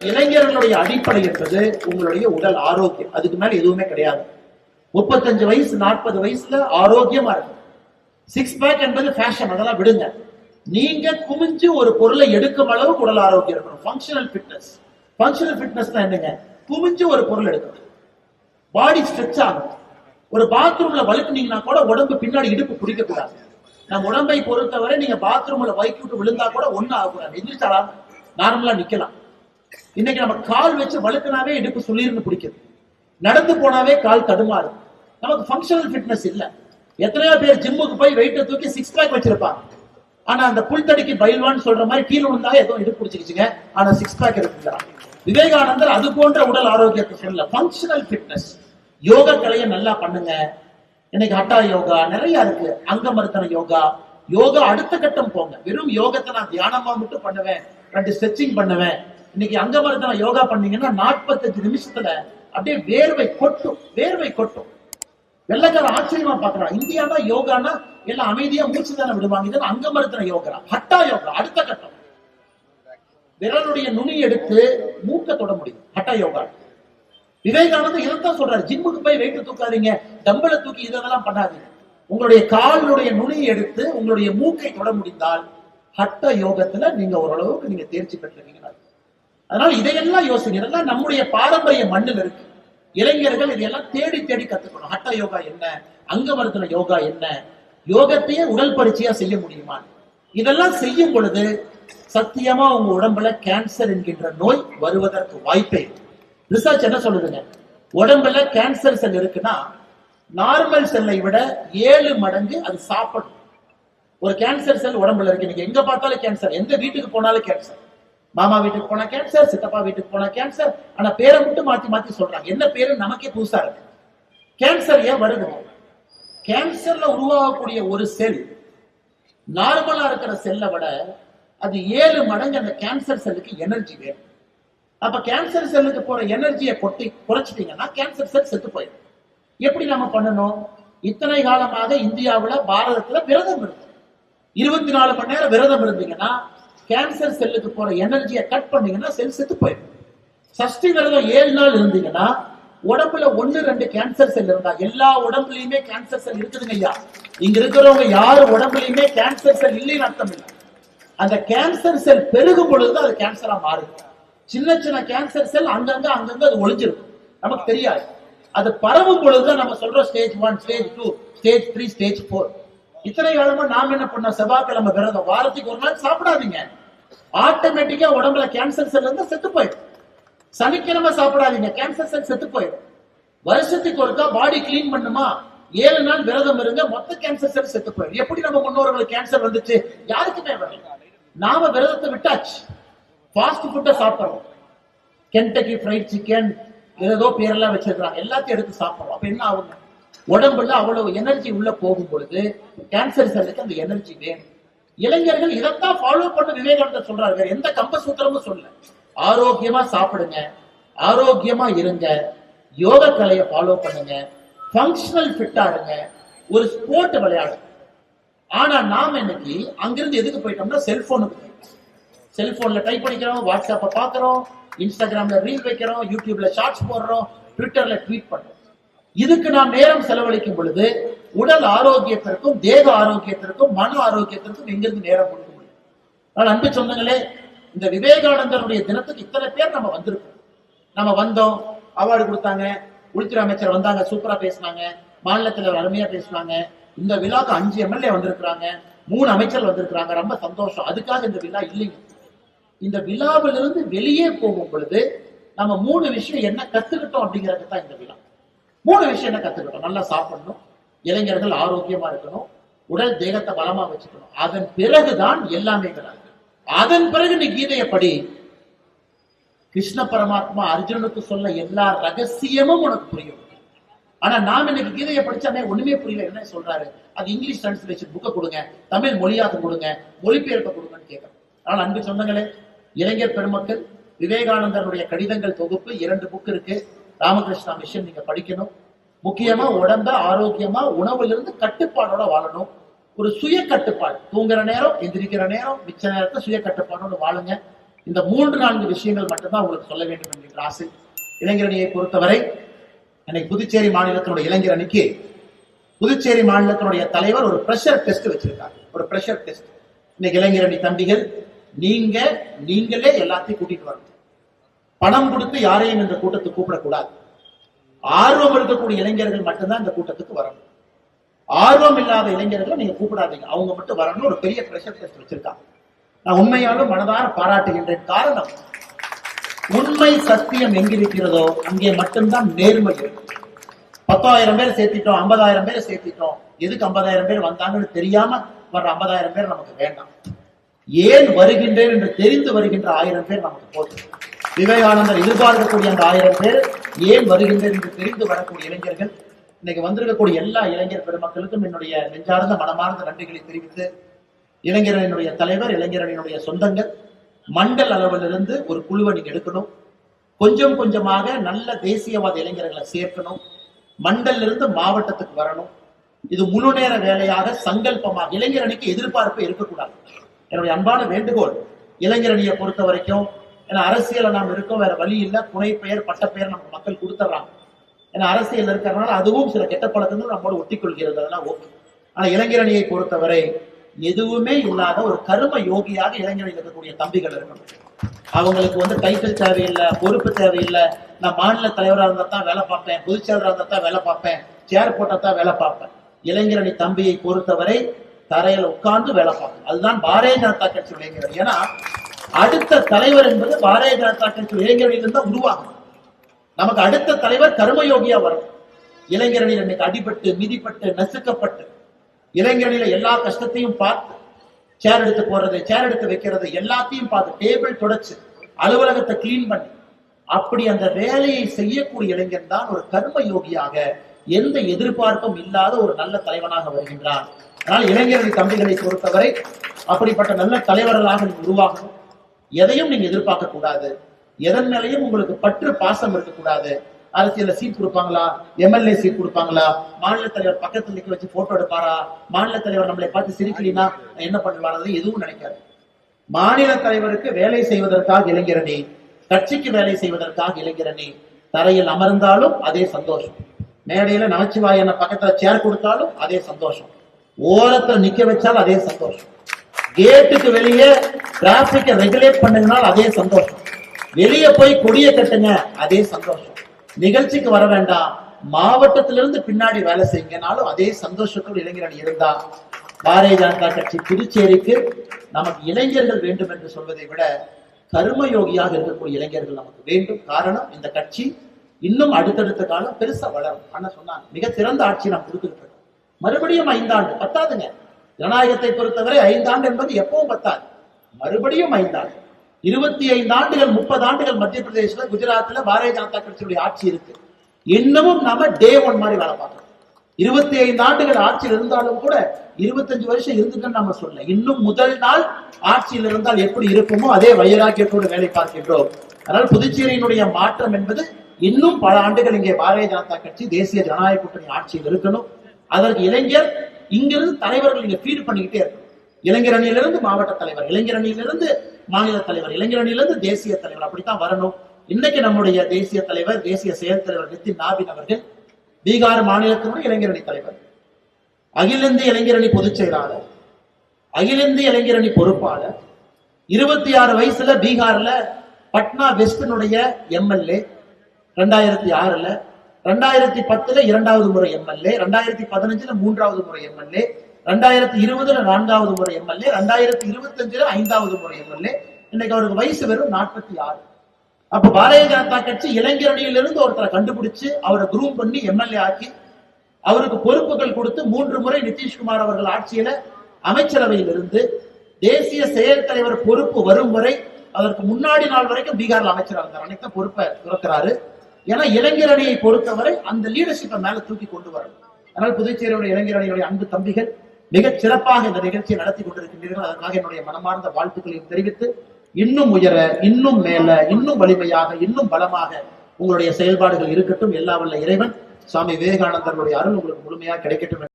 இளைஞர்களுடைய அடிப்படை என்பது உங்களுடைய உடல் ஆரோக்கியம். அதுக்கு மேல எதுவுமே கிடையாது. 35 வயசு 40 வயசுல ஆரோக்கியமா இருக்கும். சிக்ஸ் பேக் என்பது ஃபேஷன், அதெல்லாம் விடுங்க. நீங்க குமிஞ்சு ஒரு பொருளை எடுக்கும் அளவுக்கு உடல் ஆரோக்கியம் இருக்கணும். Functional fitness. ஃபங்க்ஷனல் ஃபிட்னஸ்னா என்னங்க? குமிஞ்சு ஒரு பொருள் எடுக்கணும், பாடி ஸ்ட்ரெச் ஆகும். ஒரு பாத்ரூம்ல வழுக்குனீங்கன்னா கூட உடம்பு பின்னாடி இடுப்பு பிடிக்க கூடாது. நம்ம உடம்பை பொறுத்தவரை நீங்க பாத்ரூம்ல வைக்கி விட்டு விழுந்தா கூட ஒன்னும் ஆகக்கூடாது. எந்திரிச்சாலாம் நார்மலா நிக்கலாம். இன்னைக்கு நம்ம கால் வச்சு வழுக்கினாவே இடுப்பு சுளிர்னு பிடிக்குது, நடந்து போனாவே கால் தடுமாறு. நமக்கு ஃபங்க்ஷனல் ஃபிட்னஸ் இல்ல. எத்தனையோ பேர் ஜிம்முக்கு போய் வெயிட்டை தூக்கி சிக்ஸ் பேக் வச்சிருப்பாங்க. ஆனா அந்த புல்தடிக்கு பயில்வான்னு சொல்ற மாதிரி கீழே விழுந்தா ஏதோ இடுப்பு பிடிச்சிக்கிச்சுங்க, ஆனா சிக்ஸ் பேக் இருக்குங்க. விவேகானந்தர் அது போன்ற உடல் ஆரோக்கியத்தை சொல்லல, ஃபங்க்ஷனல் ஃபிட்னஸ். யோகா கலையை நல்லா பண்ணுங்க. இன்னைக்கு ஹட்டா யோகா நிறைய இருக்கு, அங்கமர்த்தன யோகா. யோகா அடுத்த கட்டம் போங்க. வெறும் யோகத்தை நான் தியானமா மட்டும் பண்ணுவேன், 2 ஸ்ட்ரெச்சிங் பண்ணுவேன். இன்னைக்கு அங்கமர்த்தன யோகா பண்ணீங்கன்னா 45 நிமிஷத்துல அப்படியே வேர்வை கொட்டும், வேர்வை கொட்டும். வெள்ளக்கார ஆச்சரியமா பாக்குறான். இந்தியானா யோகானா எல்லாம் அமைதியா மூச்சு தானே விடுவாங்க. இது அங்கமர்த்தன யோகா, ஹட்டா யோகா அடுத்த கட்டம். விரலுடைய நுனி எடுத்து மூக்க தொட முடியும் ஹட்டா யோகா. விவேகானந்தர் இதைத்தான் சொல்றாரு, ஜிம்முக்கு போய் வெயிட் தூக்காதீங்க, டம்பளை தூக்கி இதெல்லாம் பண்ணாதீங்க. உங்களுடைய காலுடைய நுனியை எடுத்து உங்களுடைய மூக்கை தொட முடிந்தால் ஹட்ட யோகத்துல நீங்க ஓரளவுக்கு நீங்க தேர்ச்சி பெற்றிருக்கீங்க. அதனால இதையெல்லாம் யோசிங்க. இதெல்லாம் நம்முடைய பாரம்பரிய மண்ணில் இருக்கு. இளைஞர்கள் இதையெல்லாம் தேடி தேடி கத்துக்கணும். ஹட்ட யோகா என்ன, அங்கமர்த்தன யோகா என்ன, யோகத்தையே உடல் பரிச்சையா செய்ய முடியுமா? இதெல்லாம் செய்யும் பொழுது சத்தியமா உங்க உடம்புல கேன்சர் என்கின்ற நோய் வருவதற்கு வாய்ப்பே. ரிசர்ச் என்ன சொல்லுதுங்க? உடம்புல கேன்சர் செல் இருக்குன்னா நார்மல் செல்லை விட 7 மடங்கு அது சாப்பிடும். ஒரு கேன்சர் செல் உடம்புல இருக்கு. நீங்க எங்க பார்த்தாலும் கேன்சர், எந்த வீட்டுக்கு போனாலும் கேன்சர். மாமா வீட்டுக்கு போனா கேன்சர், சித்தப்பா வீட்டுக்கு போனா கேன்சர். ஆனா பேரை மட்டும் மாத்தி மாத்தி சொல்றாங்க. என்ன பேரு நமக்கே புதுசா இருக்கு. கேன்சர் ஏன் வருது? கேன்சர்ல உருவாகக்கூடிய ஒரு செல் நார்மலா இருக்கிற செல்லை விட அது 7 மடங்கு அந்த கேன்சர் செல்லுக்கு எனர்ஜி வேணும். அப்ப கேன்சர் செல்லுக்கு போற எனர்ஜியை குறைச்சிட்டீங்கன்னா கேன்சர் செல் செத்து போயிடும். எப்படி நம்ம பண்ணணும்? இத்தனை காலமாக இந்தியாவுல பாரதத்துல விரதம் இருக்கு. 24 மணி நேரம் விரதம் இருந்தீங்கன்னா கேன்சர் செல்லுக்கு போற எனர்ஜியை கட் பண்ணீங்கன்னா செல் செத்து போயிடும். சஷ்டி விரதம் 7 நாள் இருந்தீங்கன்னா உடம்புல 1-2 கேன்சர் செல் இருந்தா எல்லா உடம்புலயுமே கேன்சர் செல் இருக்குதுங்க ஐயா. இங்க இருக்கிறவங்க யாரு உடம்புலயுமே கேன்சர் செல் இல்லைன்னு அர்த்தம் இல்லை. அந்த கேன்சர் செல் பெருகும் பொழுதுதான் அது கேன்சரா மாறுது. சின்ன சின்ன கேன்சர் செல் அங்கங்க அது ஒளிஞ்சிருக்கும், நமக்கு தெரியாது. அது பரவும் பொழுதுதான் நம்ம சொல்றோம் ஸ்டேஜ் 1, ஸ்டேஜ் 2, ஸ்டேஜ் 3, ஸ்டேஜ் 4. இத்தனை காலமா நாம என்ன பண்ணோம்? செவ்வாய்க்கிழமை விரதம், வாரத்துக்கு ஒரு நாள் சாப்பிடாதீங்க. ஆட்டோமேட்டிக்கா உடம்புல கேன்சர் செல் இருந்தா செத்து போயிடும். சனிக்கிழமை சாப்பிடாதீங்க, கேன்சர் செல் செத்து போயிடும். வருஷத்துக்கு ஒருக்கா பாடி கிளீன் பண்ணுமா, 7 நாள் விரதம் இருங்க, மொத்த கேன்சர் செல் செத்து போயிடும். எப்படி நம்ம முன்னோர்களுக்கு கேன்சர் வந்துச்சு? யாருக்குமே வரல. நாம விரதத்தை விட்டாச்சு, ஃபாஸ்ட் ஃபுட்டை சாப்பிடுறோம். கென்டக்கி ஃப்ரைட் சிக்கன் ஏதோ பேரெல்லாம் வச்சிருக்காங்க, எல்லாத்தையும் எடுத்து சாப்பிடுறோம். அப்ப என்ன ஆகுங்க? உடம்புல அவ்வளவு எனர்ஜி உள்ள போகும் பொழுது கேன்சர் செல்லுக்கு அந்த எனர்ஜி வேணும். இளைஞர்கள் இதைத்தான் ஃபாலோ பண்ண விவேகானந்தர் சொல்றாரு, வேற எந்த கம்பசூத்திரமும் சொல்ல. ஆரோக்கியமா சாப்பிடுங்க, ஆரோக்கியமா இருங்க, யோக கலையை ஃபாலோ பண்ணுங்க, ஃபங்க்ஷனல் ஃபிட்டா இருங்க, ஒரு ஸ்போர்ட் விளையாடுங்க. ஆனா நாம இன்னைக்கு அங்கிருந்து எதுக்கு போயிட்டோம்னா செல்போனுக்கு. செல்போன்ல டைப் பண்ணிக்கிறோம், வாட்ஸ்அப்பை பாக்குறோம், இன்ஸ்டாகிராம்ல ரீல் வைக்கிறோம், யூடியூப்ல ஷார்ட்ஸ் போடுறோம், ட்விட்டர்ல ட்வீட் பண்றோம். இதுக்கு நாம் நேரம் செலவழிக்கும் பொழுது உடல் ஆரோக்கியத்திற்கும் தேக ஆரோக்கியத்திற்கும் மன ஆரோக்கியத்திற்கும் எங்கிருந்து நேரம் கொடுக்க முடியும்? ஆனால் அன்பு சொந்தங்களே, இந்த விவேகானந்தருடைய தினத்துக்கு இத்தனை பேர் நம்ம வந்திருக்கோம். நம்ம வந்தோம், அவார்டு கொடுத்தாங்க, உள்துறை அமைச்சர் வந்தாங்க, சூப்பரா பேசினாங்க, மாநில தலைவர் அருமையா பேசினாங்க. இந்த விழாக்கு 5 எம்எல்ஏ வந்திருக்கிறாங்க, 3 அமைச்சர் வந்திருக்கிறாங்க. ரொம்ப சந்தோஷம். அதுக்காக இந்த விழா இல்லைங்க. இந்த விழாவிலிருந்து வெளியே போகும் பொழுது நம்ம 3 விஷயம் என்ன கத்துக்கிட்டோம் அப்படிங்கிறது தான் இந்த விழா. 3 விஷயம் என்ன கத்துக்கிட்டோம்? நல்லா சாப்பிடணும், இளைஞர்கள் ஆரோக்கியமா இருக்கணும், உடல் தேகத்தை பலமா வச்சுக்கணும். அதன் பிறகுதான் எல்லாமே. அதன் பிறகு நீ கீதையை படி. கிருஷ்ண பரமாத்மா அர்ஜுனனுக்கு சொல்ல எல்லா ரகசியமும் உனக்கு புரியும். ஆனா நாம இன்னைக்கு கீதையை படிச்சாமே ஒண்ணுமே புரியல. என்ன சொல்றாரு? அது இங்கிலீஷ் டிரான்ஸ்லேஷன் புக்கை கொடுங்க, தமிழ் மொழியாக்க கொடுங்க, மொழிபெயர்க்க கொடுங்கன்னு கேட்கறோம். ஆனால் அன்பு சொந்தங்களே, இளைஞர் பெருமக்கள், விவேகானந்தருடைய கடிதங்கள் தொகுப்பு 2 புக் இருக்கு. ராமகிருஷ்ணா மிஷன் நீங்க படிக்கணும். முக்கியமா உடம்ப ஆரோக்கியமா உணவுல இருந்து கட்டுப்பாடோட வாழணும். ஒரு சுய கட்டுப்பாடு, தூங்குற நேரம் எந்திரிக்கிற நேரம் மிச்ச நேரத்தை சுய கட்டுப்பாடோட வாழுங்க. இந்த 3-4 விஷயங்கள் மட்டும்தான் உங்களுக்கு சொல்ல வேண்டும் என்கின்ற ஆசை. இளைஞரணியை பொறுத்தவரை இன்னைக்கு புதுச்சேரி மாநிலத்தினுடைய இளைஞர் அணிக்கு புதுச்சேரி மாநிலத்தினுடைய தலைவர் ஒரு பிரஷர் டெஸ்ட் வச்சிருக்காங்க. ஒரு பிரஷர் டெஸ்ட். இன்னைக்கு இளைஞரணி தம்பிகள் நீங்களே எல்லாத்தையும் கூட்டிட்டு வரணும். பணம் கொடுத்து யாரையும் இந்த கூட்டத்துக்கு கூப்பிடக்கூடாது. ஆர்வம் இருக்கக்கூடிய இளைஞர்கள் மட்டும்தான் இந்த கூட்டத்துக்கு வரணும். ஆர்வம் இல்லாத இளைஞர்களை நீங்க கூப்பிடாதீங்க, அவங்க மட்டும் வரணும். ஒரு பெரிய பிரஷர் டெஸ்ட் வச்சிருக்காங்க. நான் உண்மையாலும் மனதார பாராட்டுகின்றேன். காரணம், உண்மை சத்தியம் எங்கிருக்கிறதோ அங்கே மட்டும்தான் நேர்மை இருக்கு. 10,000 பேர் சேர்த்திட்டோம், 50,000 பேர் சேர்த்திட்டோம், எதுக்கு 50,000 பேர் வந்தாங்கன்னு தெரியாம வர்ற 50,000 பேர் நமக்கு வேண்டாம். ஏன் வருகின்றேன் என்று தெரிந்து வருகின்ற 1000 பேர் நமக்கு போதும். விவேகானந்தர் எதிர்பார்க்கக்கூடிய அந்த 1000 பேர் ஏன் வருகின்றேன் என்று தெரிந்து வரக்கூடிய இளைஞர்கள். இன்னைக்கு வந்திருக்கக்கூடிய எல்லா இளைஞர் பெருமக்களுக்கும் என்னுடைய நெஞ்சார்ந்த மனமார்ந்த நன்றிகளை தெரிவித்து, இளைஞரனுடைய தலைவர், இளைஞரனுடைய சொந்தங்கள், மண்டல் அளவிலிருந்து ஒரு குழுவை நீங்க எடுக்கணும். கொஞ்சம் கொஞ்சமாக நல்ல தேசியவாத இளைஞர்களை சேர்க்கணும். மண்டல இருந்து மாவட்டத்துக்கு வரணும். இது முழு நேர வேலையாக சங்கல்பமாக இளைஞர் அணிக்கு எதிர்பார்ப்பு இருக்கக்கூடாது. என்னுடைய அன்பான வேண்டுகோள், இளைஞர் அணியை பொறுத்த வரைக்கும், ஏன்னா அரசியல நாம் இருக்கோம், வேற வழி இல்லை. புனை பெயர் பட்ட பெயர் நமக்கு மக்கள் கொடுத்துட்றாங்க. ஏன்னா அரசியல் இருக்கிறதுனால அதுவும் சில கெட்ட பழக்கங்கள் நம்மோடு ஒட்டிக்கொள்கிறது, அதெல்லாம் ஓகே. ஆனா இளைஞர் அணியை பொறுத்தவரை எதுவுமே இல்லாத ஒரு கரும யோகியாக இளைஞர்கள் இருக்கக்கூடிய தம்பிகள் இருக்கணும். அவங்களுக்கு டைட்டில் தேவையில்லை, பொறுப்பு தேவையில்லை. நான் மாநில தலைவராக இருந்தா தான் வேலை பார்ப்பேன், பொதுச் செயலராக இருந்தா தான் வேலை பார்ப்பேன், சேர் போட்டா தான் வேலை பார்ப்பேன். இளைஞரணி தம்பியை பொறுத்தவரை தரையில உட்கார்ந்து வேலை பார்ப்பேன். அதுதான் பாரதிய ஜனதா கட்சி இளைஞர். ஏன்னா அடுத்த தலைவர் என்பது பாரதிய ஜனதா கட்சி இளைஞரணியிலிருந்து தான் உருவாகும். நமக்கு அடுத்த தலைவர் கர்மயோகியா வரும். இளைஞரணியில் இன்னைக்கு அடிபட்டு மிதிப்பட்டு நசுக்கப்பட்டு இளைஞரணியில எல்லா கஷ்டத்தையும் பார்த்து சேர் எடுத்து போறது, சேர் எடுத்து வைக்கிறது, எல்லாத்தையும் பார்த்து டேபிள் தொடச்சு அலுவலகத்தை கிளீன் பண்ணி அப்படி அந்த வேலையை செய்யக்கூடிய இளைஞன் தான் ஒரு கர்ம யோகியாக எந்த எதிர்பார்ப்பும் இல்லாத ஒரு நல்ல தலைவனாக வருகின்றான். ஆனால் இளைஞரணி தம்பிகளை பொறுத்தவரை அப்படிப்பட்ட நல்ல தலைவர்களாக நீங்க உருவாகணும். எதையும் நீங்க எதிர்பார்க்க கூடாது. எதன் மேலையும் உங்களுக்கு பற்று பாசம் இருக்கக்கூடாது. அரசியல்ல சீட் கொடுப்பாங்களா, எம்எல்ஏ சீட் கொடுப்பாங்களா, மாநில தலைவர் பக்கத்துல நிக்க வச்சு போட்டோ எடுப்பாரா, மாநில தலைவர் நம்மளை பார்த்து சிரிக்கலினா என்ன பண்ணுவாரு, எதுவும் நினைக்காது. மாநில தலைவருக்கு வேலை செய்வதற்காக இளைஞரணி, கட்சிக்கு வேலை செய்வதற்காக இளைஞரணி. தரையில் அமர்ந்தாலும் அதே சந்தோஷம், மேடையில நமச்சிவாயன பக்கத்துல சேர் கொடுத்தாலும் அதே சந்தோஷம், ஓரத்துல நிக்க வச்சாலும் அதே சந்தோஷம், கேட்டுக்கு வெளியே டிராபிக்கை ரெகுலேட் பண்ணுங்கனாலும் அதே சந்தோஷம், வெளியே போய் கொடிய கட்டுங்க அதே சந்தோஷம், நிகழ்ச்சிக்கு வர வேண்டாம் மாவட்டத்திலிருந்து பின்னாடி வேலை செய்யுங்கனாலும் அதே சந்தோஷத்தோடு இளைஞரணி இருந்தா பாரதிய ஜனதா கட்சி புதுச்சேரிக்கு நமக்கு இளைஞர்கள் வேண்டும் என்று சொல்வதை விட கர்மயோகியாக இருக்கக்கூடிய இளைஞர்கள் நமக்கு வேண்டும். காரணம், இந்த கட்சி இன்னும் அடுத்தடுத்த காலம் பெருசா வளரும். ஆனா சொன்னாங்க, மிக சிறந்த ஆட்சி நாம் கொடுத்துட்டு இருக்கோம். மறுபடியும் 5 ஆண்டு பத்தாதுங்க. ஜனநாயகத்தை பொறுத்தவரை 5 ஆண்டு என்பது எப்பவும் பத்தாது. மறுபடியும் 5 ஆண்டு, 25 ஆண்டுகள், 30 ஆண்டுகள் மத்திய பிரதேசத்துல, குஜராத்ல பாரதிய ஜனதா கட்சியுடைய ஆட்சி இருக்கு. இன்னமும் நாம டே 1 மாதிரி வேலை பார்க்கணும். 25 ஆண்டுகள் ஆட்சியில் இருந்தாலும் கூட 25 வருஷம் இருந்துன்னு நம்ம சொல்ல, இன்னும் முதல் நாள் ஆட்சியில் இருந்தால் எப்படி இருக்குமோ அதே வைராக்கியத்தோடு வேலை பார்க்கின்றோம். அதனால் புதுச்சேரியினுடைய மாற்றம் என்பது இன்னும் பல ஆண்டுகள் இங்கே பாரதிய ஜனதா கட்சி தேசிய ஜனநாயக கூட்டணி ஆட்சியில் இருக்கணும். அதற்கு இளைஞர் இங்கிருந்து தலைவர்கள் இங்க ஃபீட் பண்ணிக்கிட்டே இருக்கணும். இளைஞர் அணியிலிருந்து மாவட்ட தலைவர், இளைஞர் அணியிலிருந்து மாநில தலைவர், இளைஞர் அணியிலிருந்து தேசிய தலைவர், அப்படித்தான் வரணும். இன்னைக்கு நம்முடைய தேசிய தலைவர், தேசிய செயல் தலைவர் நிதின் நாபின் அவர்கள் பீகார் மாநிலத்தினுடைய இளைஞரணி தலைவர், அகில இந்திய இளைஞரணி பொதுச் செயலாளர், அகில இந்திய இளைஞரணி பொறுப்பாளர், 26 வயசுல பீகார்ல பட்னா வெஸ்டினுடைய எம்எல்ஏ, 2006ல, 2010ல 2வது முறை எம்எல்ஏ, 2015ல 3வது முறை எம்எல்ஏ, 2020ல 4வது முறை எம்எல்ஏ, 2025ல 5வது முறை எம்எல்ஏ. இன்னைக்கு அவருக்கு வயசு வெறும் 46. அப்ப பாரதிய ஜனதா கட்சி இளைஞரணியிலிருந்து ஒருத்தரை கண்டுபிடிச்சு அவரை குரூம் பண்ணி எம்எல்ஏ ஆக்கி அவருக்கு பொறுப்புகள் கொடுத்து 3 முறை நிதிஷ்குமார் அவர்கள் ஆட்சியில அமைச்சரவையில் இருந்து தேசிய செயல் தலைவர் பொறுப்பு வரும் வரை, அதற்கு முன்னாடி நாள் வரைக்கும் பீகார்ல அமைச்சராக இருந்தார். அன்னைக்கு பொறுப்பை துறக்கிறாரு. ஏன்னா இளைஞர் அணியை பொறுத்தவரை அந்த லீடர்ஷிப்பை மேல தூக்கி கொண்டு வரணும். அதனால் புதுச்சேரியுடைய இளைஞர் அணியுடைய அன்பு தம்பிகள் மிகச் சிறப்பாக இந்த நிகழ்ச்சியை நடத்தி கொண்டிருக்கின்றீர்கள். அதற்காக என்னுடைய மனமார்ந்த வாழ்த்துக்களையும் தெரிவித்து, இன்னும் உயர, இன்னும் மேல, இன்னும் வலிமையாக, இன்னும் பலமாக உங்களுடைய செயல்பாடுகள் இருக்கட்டும். எல்லா வல்ல இறைவன் சுவாமி விவேகானந்தருடைய அருள் உங்களுக்கு முழுமையாக கிடைக்கட்டும்.